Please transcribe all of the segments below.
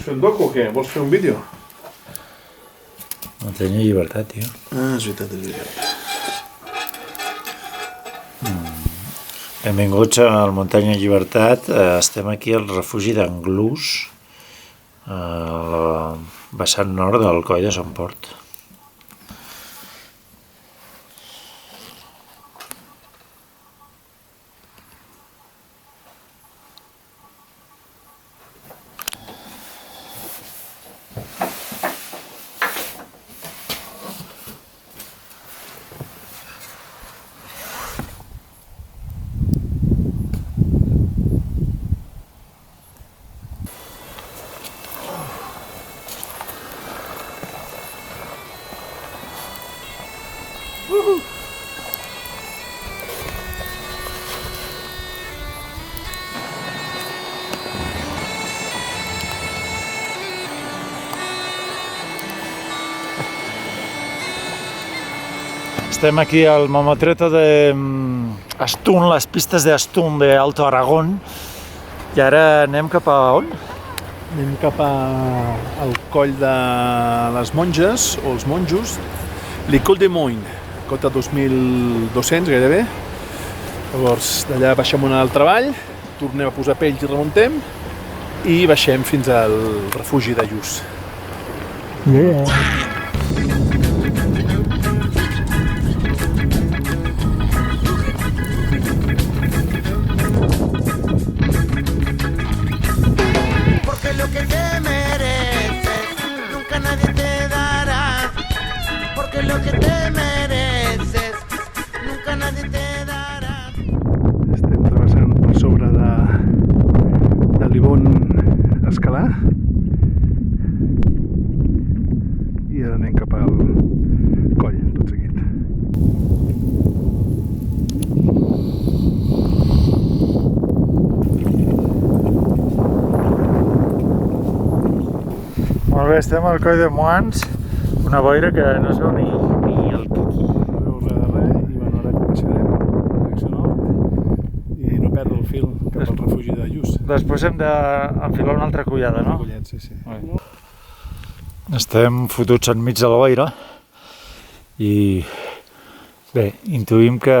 fer un docu o què? Vols fer un vídeo? Muntanya Llibertat, tio. Ah, és veritat, és veritat. Benvinguts al Muntanya Llibertat. Estem aquí al refugi d'Anglús, a la vessant nord del Coll de Sant Port. Estem aquí al mamotreto de Astún, les pistes d'Astún de Alto Aragón, i ara anem cap a on? Anem cap al coll de les monges, o els monjos, l'École des Moines, cota 2.200 gairebé. Llavors d'allà baixem una al treball, tornem a posar pells i remuntem, i baixem fins al refugi de Lluç. Estem travessant per sobre de l'Ibon Escalar i ara anem cap al coll, tot seguit. Molt bé, estem al Coll de Moines, una boira que no es veu ni el quiqui. No veus res de res i bueno, ara començarem en direcció nord i no perdre el fil cap al refugi de Lluç. Després hem d'enfilar una altra collada, no? Collet, sí, sí. Estem fotuts enmig de la boira i bé, intuïm que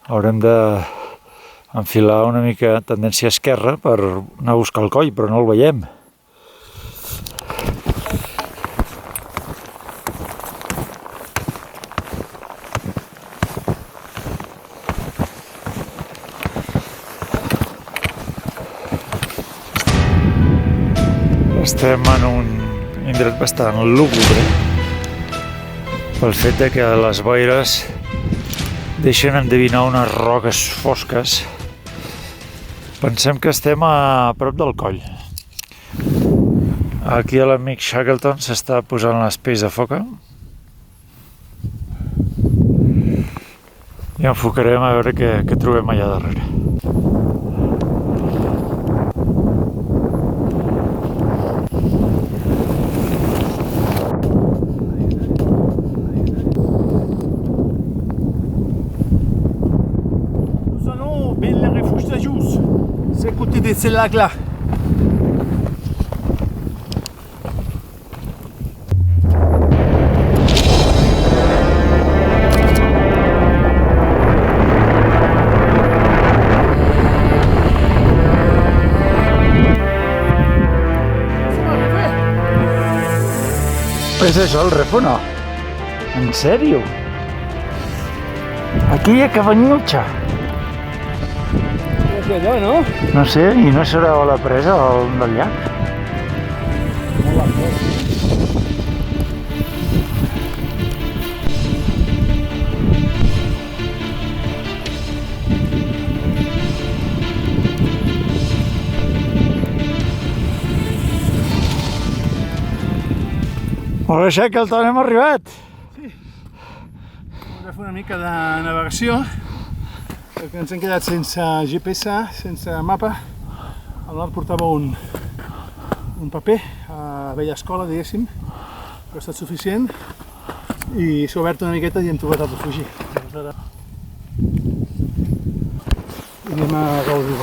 haurem d'enfilar una mica tendència esquerra per anar a buscar el coll, però no el veiem. Estem en un indret bastant lúgubre pel fet de que les boires deixen endevinar unes roques fosques. Pensem que estem a prop del coll. Aquí l'amic Shackleton s'està posant les pells de foca i enfocarem a veure què trobem allà darrere. C'est à côté de ce lac-là. És això el ref o no? En sèrio? Aquí hi ha Cabanyutxa. Allò, no? No sé, i no serà la presa del llac? Molt bé, Shackleton, hem arribat! Sí. Hem de fer una mica de navegació, perquè ens hem quedat sense GPS, sense mapa. El Nord portava un paper a vella escola, diguéssim, però ha estat suficient i s'ha obert una miqueta i hem trobat el refugi. Ara anem a gaudir.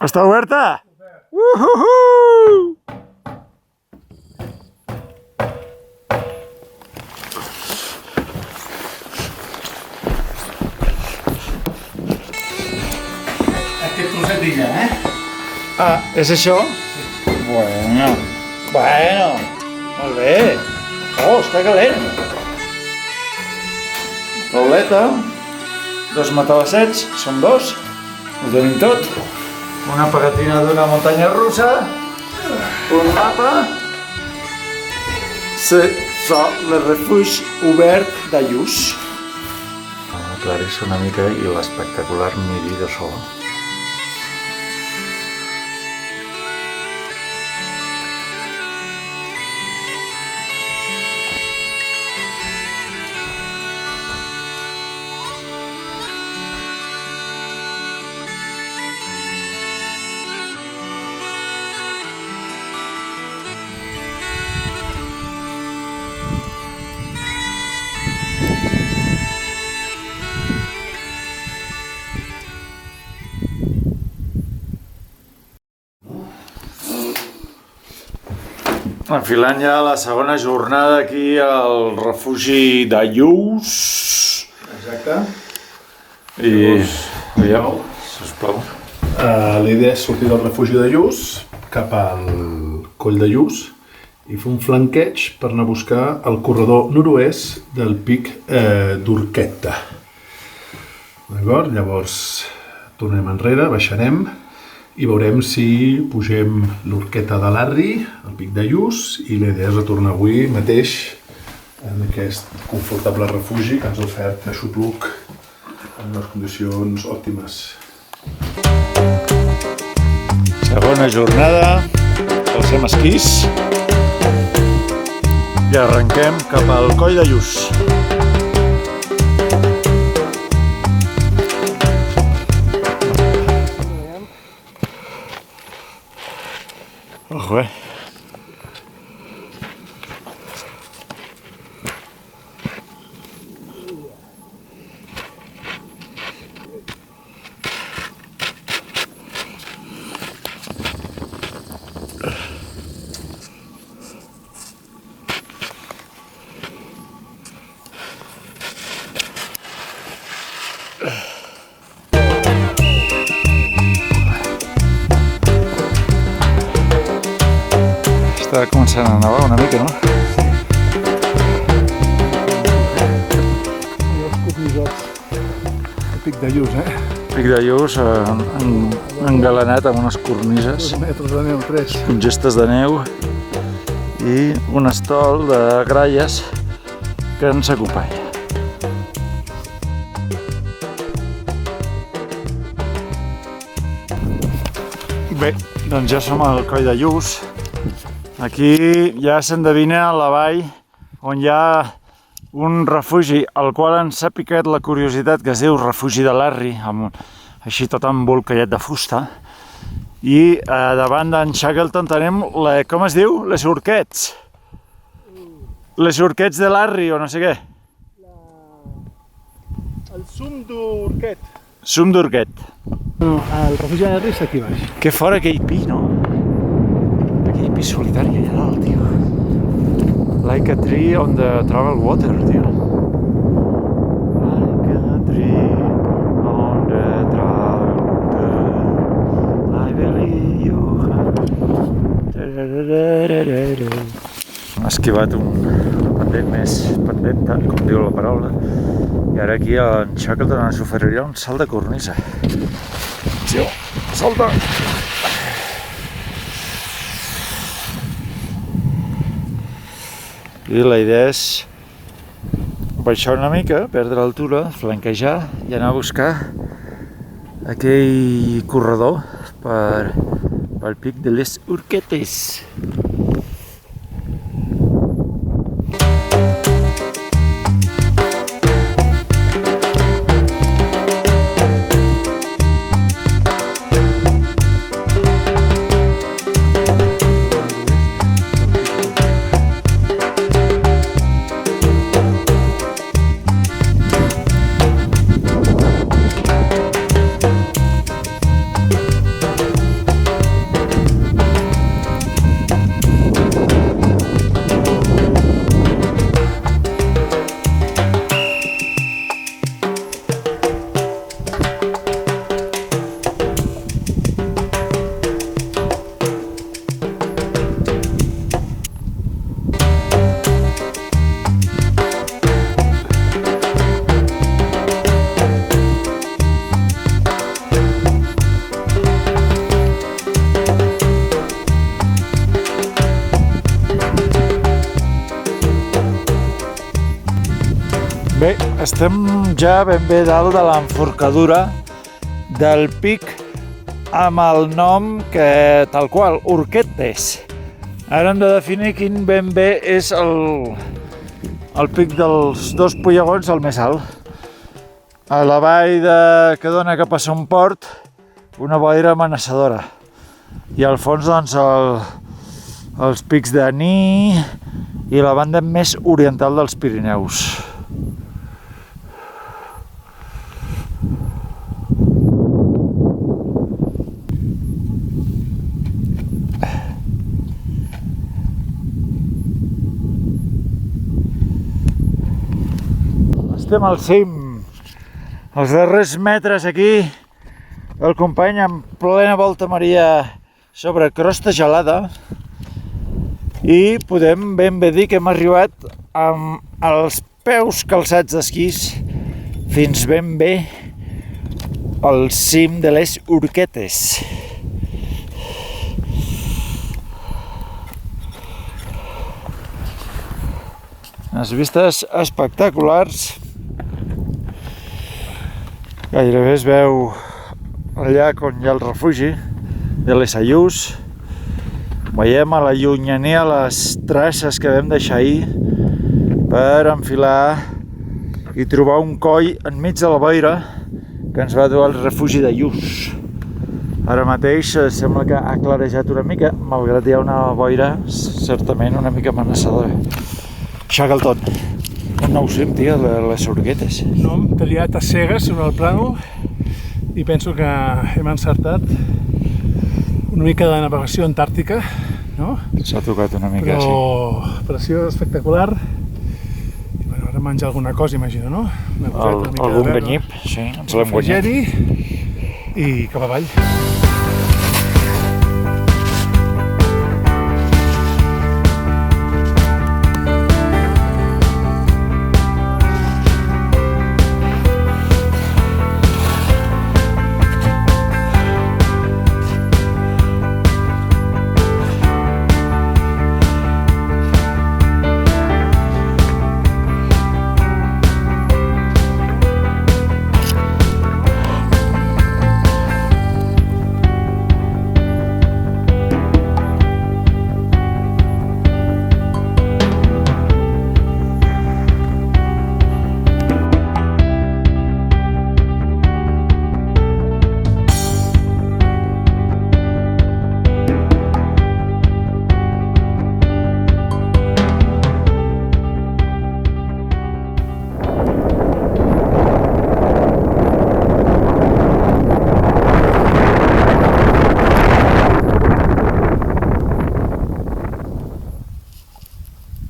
Està oberta? Uhuhu! Aquest trosset d'illa, Ah, és això? Bueno. Molt bé. Oh, està calent. Tauleta. 2 matalassets, són 2. Ho tenim tot. Una pegatina d'una muntanya russa. Un mapa. C'est le refugi obert d'Aiús. Aclarir-se una mica i l'espectacular miri de sol. Enfilant ja la segona jornada aquí al refugi d'Aiús. Exacte. I veieu, sisplau. La idea és sortir del refugi d'Aiús cap al coll d'Aiús i fer un flanqueig per anar a buscar el corredor nord-oest del pic d'Urqueta. D'acord? Llavors tornem enrere, baixarem i veurem si pugem l'Urqueta de l'Arri, el pic d'Aiús, i la idea és retornar avui mateix en aquest confortable refugi que ens ha ofert Aixopluc en unes condicions òptimes. Segona jornada, calcem esquís i arrenquem cap al coll d'Aiús. Ojo, Està començant a nevar una mica, no? Els cornisots del pic d'Aiús, Pic d'Aiús engalanat amb unes cornises, 2 metres de neu, 3. amb gestes de neu i un estol de gralles que ens acompanya. Bé, doncs ja som al coll d'Aiús. Aquí ja s'endevina la vall on hi ha un refugi al qual ens ha picat la curiositat, que es diu Refugi de l'Arri, així tot embolcallat de fusta. I davant d'en Shackleton tenim, com es diu? Les Urquets. Les Urquets de l'Arri o no sé què. El Sum d'Urquet. Sum d'Urquet. No, el refugi de l'Arri està aquí baix. Que fora aquell pi, no? Aquell pi solitari allà dalt, tio. Like a tree on the travel water, tio. Like a tree on the travel water. I believe you. Hem esquivat un pendent més pendenta, com diu la paraula. I ara aquí en Shackleton ens oferiria un salt de cornisa. Atenció, salta! I la idea és baixar una mica, perdre l'altura, flanquejar i anar a buscar aquell corredor pel pic de les Urquetes. Estem ja ben bé dalt de l'enforcadura del pic amb el nom que, tal qual, Urquetes. Ara hem de definir quin ben bé és el pic dels dos Puigagons, el més alt. A la vall que dona cap a Son Port, una boira amenaçadora. I al fons, doncs, els pics de Ní i la banda més oriental dels Pirineus. Estem al cim. Els darrers metres aquí, el company en plena volta maria sobre crosta gelada, i podem ben bé dir que hem arribat amb els peus calçats d'esquís fins ben bé al cim de les Urquetes. Unes vistes espectaculars. Gairebé es veu el llac on hi ha el refugi de les Aiús. Veiem a la llunyania les traces que vam deixar ahir per enfilar i trobar un coll enmig de la boira que ens va dur al refugi d'Aiús. Ara mateix sembla que ha clarejat una mica, malgrat hi ha una boira certament una mica amenaçadora. Aixeca el tot. Un nou cim, tio, de les Urquetes. No, hem tallat a cegues sobre el plànol i penso que hem encertat una mica de navegació antàrtica, no? S'ha tocat una mica, però, sí. Pressió espectacular. I bueno, ara menjar alguna cosa, imagino, no? Algun ganyip, sí, ens l'hem guanyat. I cap avall.